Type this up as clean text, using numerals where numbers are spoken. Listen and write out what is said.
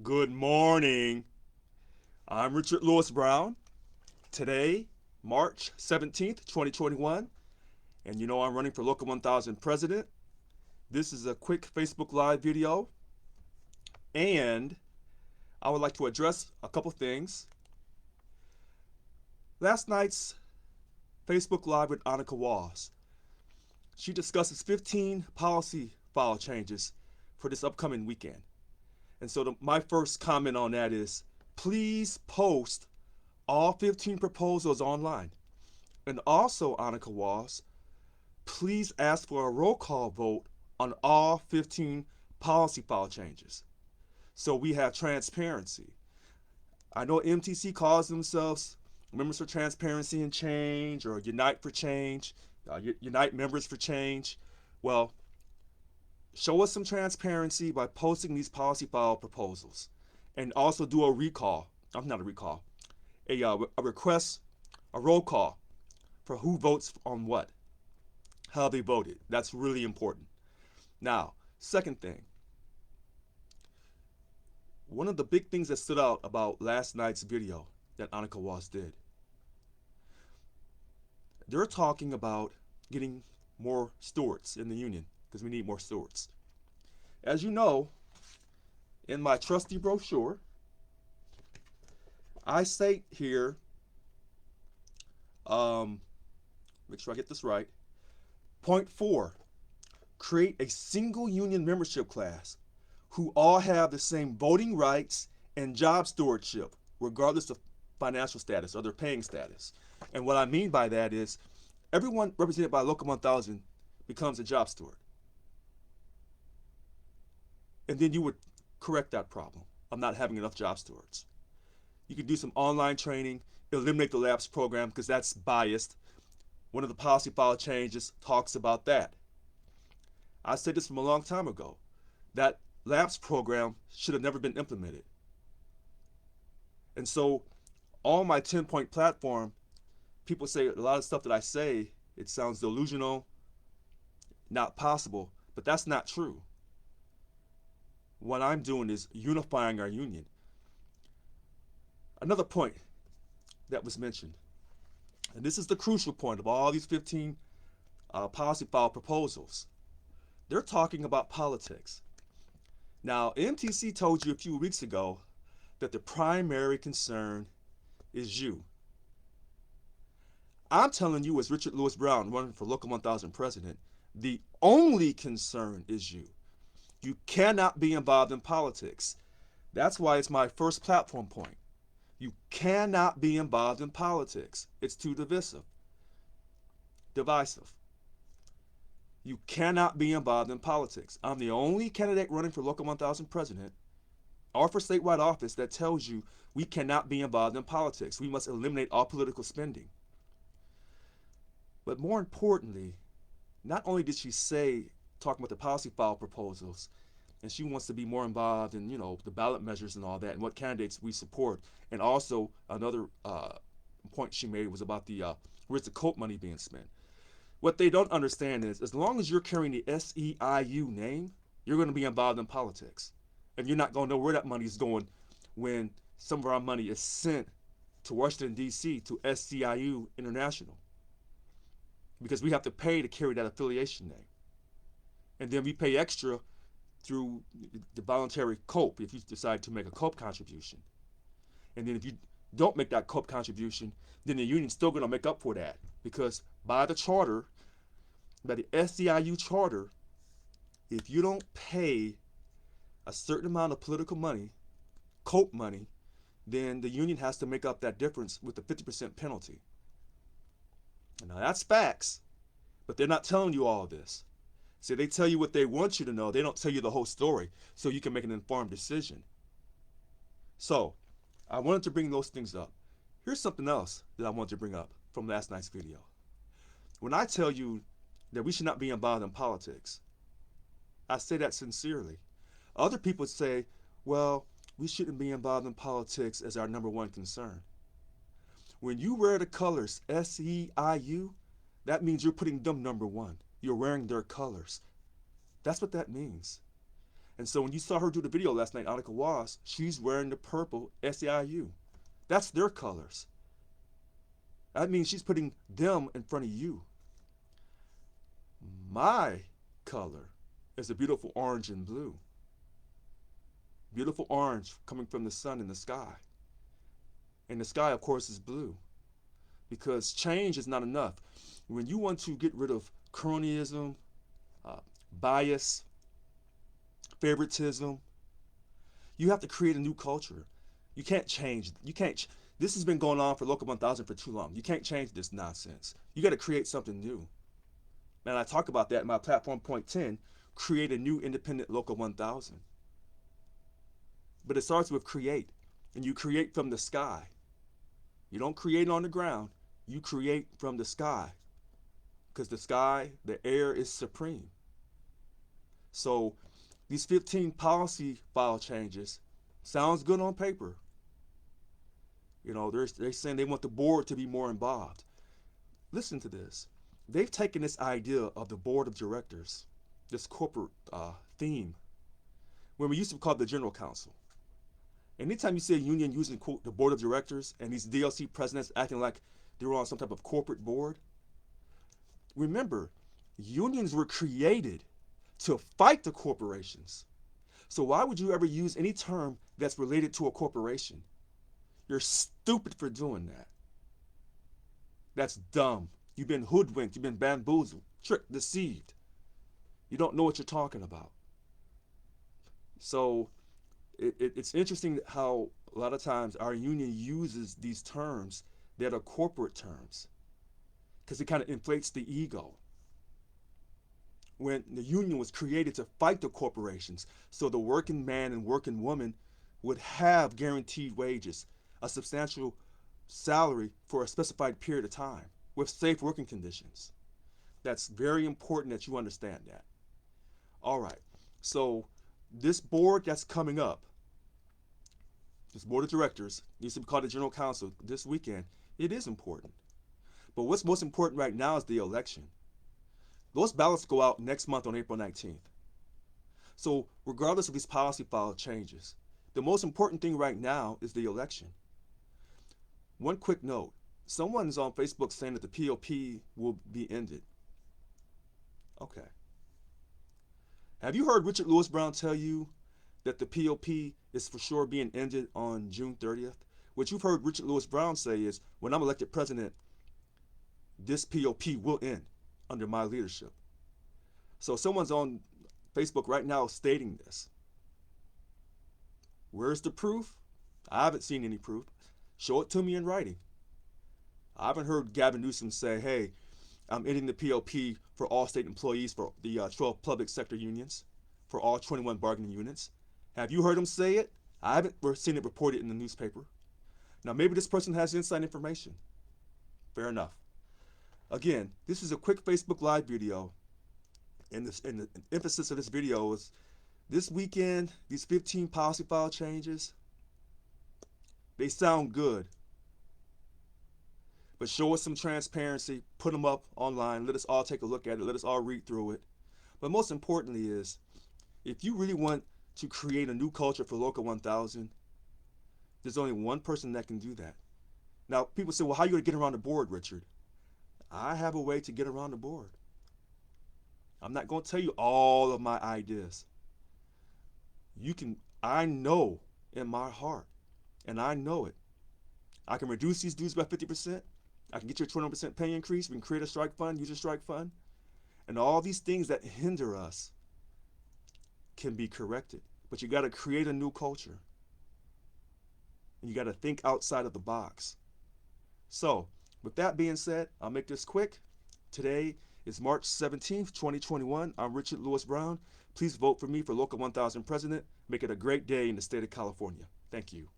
Good morning. I'm Richard Lewis Brown. Today, March 17th, 2021, and you know I'm running for Local 1000 President. This is a quick Facebook Live video, and I would like to address a couple things. Last night's Facebook Live with Annika Walls. She discusses 15 policy file changes for this upcoming weekend. And so my first comment on that is please post all 15 proposals online. And also, Annika Walls, please ask for a roll call vote on all 15 policy file changes so we have transparency. I know MTC calls themselves Members for Transparency and Change or Unite for Change, Unite Members for Change. Well, show us some transparency by posting these policy file proposals and also do a recall. I'm not a recall, a request, a roll call for who votes on what, how they voted. That's really important. Now, second thing, one of the big things that stood out about last night's video that Annika Walls did, they're talking about getting more stewards in the union because we need more stewards. As you know, in my trusty brochure, I state here, make sure I get this right, point 4, create a single union membership class who all have the same voting rights and job stewardship, regardless of financial status or their paying status. And what I mean by that is everyone represented by Local 1000 becomes a job steward. And then you would correct that problem of not having enough job stewards. You can do some online training, eliminate the lapse program because that's biased. One of the policy file changes talks about that. I said this from a long time ago. That lapse program should have never been implemented. And so on my 10-point platform, people say a lot of stuff that I say, it sounds delusional, not possible, but that's not true. What I'm doing is unifying our union. Another point that was mentioned, and this is the crucial point of all these 15 policy file proposals. They're talking about politics. Now, MTC told you a few weeks ago that the primary concern is you. I'm telling you, as Richard Lewis Brown running for Local 1000 President, the only concern is you. You cannot be involved in politics. That's why it's my first platform point. You cannot be involved in politics. It's too divisive. You cannot be involved in politics. I'm the only candidate running for Local 1000 President or for statewide office that tells you we cannot be involved in politics. We must eliminate all political spending. But more importantly, not only did she say, talking about the policy file proposals, and she wants to be more involved in, the ballot measures and all that, and what candidates we support. And also another point she made was about where's the COPE money being spent. What they don't understand is, as long as you're carrying the SEIU name, you're going to be involved in politics. And you're not going to know where that money is going when some of our money is sent to Washington, D.C., to SEIU International. Because we have to pay to carry that affiliation name. And then we pay extra through the voluntary COPE if you decide to make a COPE contribution. And then if you don't make that COPE contribution, then the union's still going to make up for that. Because by the charter, by the SEIU charter, if you don't pay a certain amount of political money, COPE money, then the union has to make up that difference with the 50% penalty. Now that's facts, but they're not telling you all this. See, they tell you what they want you to know. They don't tell you the whole story so you can make an informed decision. So, I wanted to bring those things up. Here's something else that I wanted to bring up from last night's video. When I tell you that we should not be involved in politics, I say that sincerely. Other people say, well, we shouldn't be involved in politics as our number one concern. When you wear the colors SEIU, that means you're putting them number one. You're wearing their colors. That's what that means. And so when you saw her do the video last night, Annika Was, she's wearing the purple SEIU. That's their colors. That means she's putting them in front of you. My color is a beautiful orange and blue. Beautiful orange coming from the sun in the sky. And the sky, of course, is blue. Because change is not enough. When you want to get rid of cronyism, bias, favoritism, you have to create a new culture. You can't change. This has been going on for Local 1000 for too long. You can't change this nonsense. You got to create something new. And I talk about that in my platform point 10, create a new independent Local 1000. But it starts with create. And you create from the sky. You don't create on the ground. You create from the sky. Because the sky, the air is supreme. So these 15 policy file changes sounds good on paper. You know, they're saying they want the board to be more involved. Listen to this. They've taken this idea of the board of directors, this corporate theme, when we used to call it the general counsel. Anytime you see a union using, quote, the board of directors and these DLC presidents acting like they're on some type of corporate board, remember, unions were created to fight the corporations. So why would you ever use any term that's related to a corporation? You're stupid for doing that. That's dumb. You've been hoodwinked. You've been bamboozled, tricked, deceived. You don't know what you're talking about. So it's interesting how a lot of times our union uses these terms that are corporate terms because it kind of inflates the ego. When the union was created to fight the corporations, so the working man and working woman would have guaranteed wages, a substantial salary for a specified period of time with safe working conditions. That's very important that you understand that. All right, so this board that's coming up, this board of directors, needs to be called the general counsel this weekend. It is important. But what's most important right now is the election. Those ballots go out next month on April 19th. So regardless of these policy file changes, the most important thing right now is the election. One quick note. Someone's on Facebook saying that the POP will be ended. Okay. Have you heard Richard Lewis Brown tell you that the POP is for sure being ended on June 30th? What you've heard Richard Lewis Brown say is, when I'm elected president, this POP will end under my leadership. So someone's on Facebook right now stating this. Where's the proof? I haven't seen any proof. Show it to me in writing. I haven't heard Gavin Newsom say, hey, I'm ending the POP for all state employees, for the 12 public sector unions, for all 21 bargaining units. Have you heard him say it? I haven't seen it reported in the newspaper. Now, maybe this person has inside information. Fair enough. Again, this is a quick Facebook Live video, and the emphasis of this video is this weekend, these 15 policy file changes, they sound good. But show us some transparency, put them up online, let us all take a look at it, let us all read through it. But most importantly is, if you really want to create a new culture for Local 1000, there's only one person that can do that. Now, people say, well, how are you going to get around the board, Richard? I have a way to get around the board. I'm not going to tell you all of my ideas. I know in my heart, and I know it. I can reduce these dues by 50%. I can get you a 21% pay increase. We can create a strike fund, use a strike fund. And all these things that hinder us can be corrected. But you got to create a new culture. And you got to think outside of the box. So, with that being said, I'll make this quick. Today is March 17th, 2021. I'm Richard Lewis Brown. Please vote for me for Local 1000 President. Make it a great day in the state of California. Thank you.